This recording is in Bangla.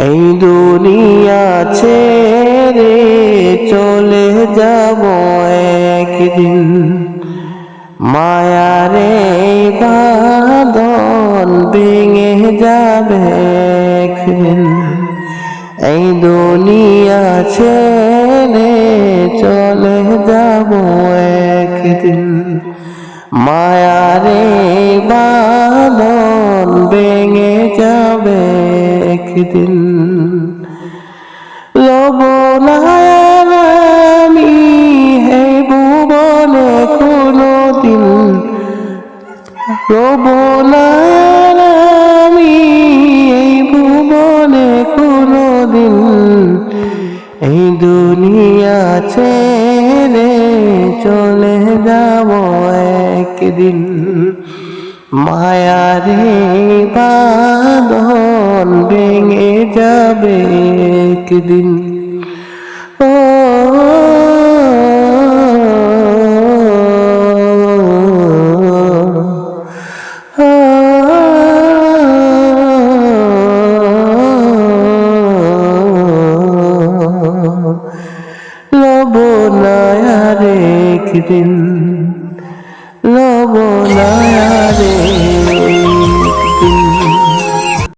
এই দুনিয়া ছেড়ে চলে যাব একদিন, মায়ারে বাঁধন ভেঙে যাবে একদিন। এই দুনিয়া ছেড়ে চলে যাব একদিন, মায়ারে বাঁধন ভেঙে যাবে একদিন। লব না আমি হে ভুবনে কোনদিন, লব না আমি এই ভুবনে কোনদিন। এই দুনিয়া ছেড়ে চলে যাব একদিন, মায়ারে বাঁধন ভেঙে যাবে একদিন। ও লব না আর একদিন, লব না রে।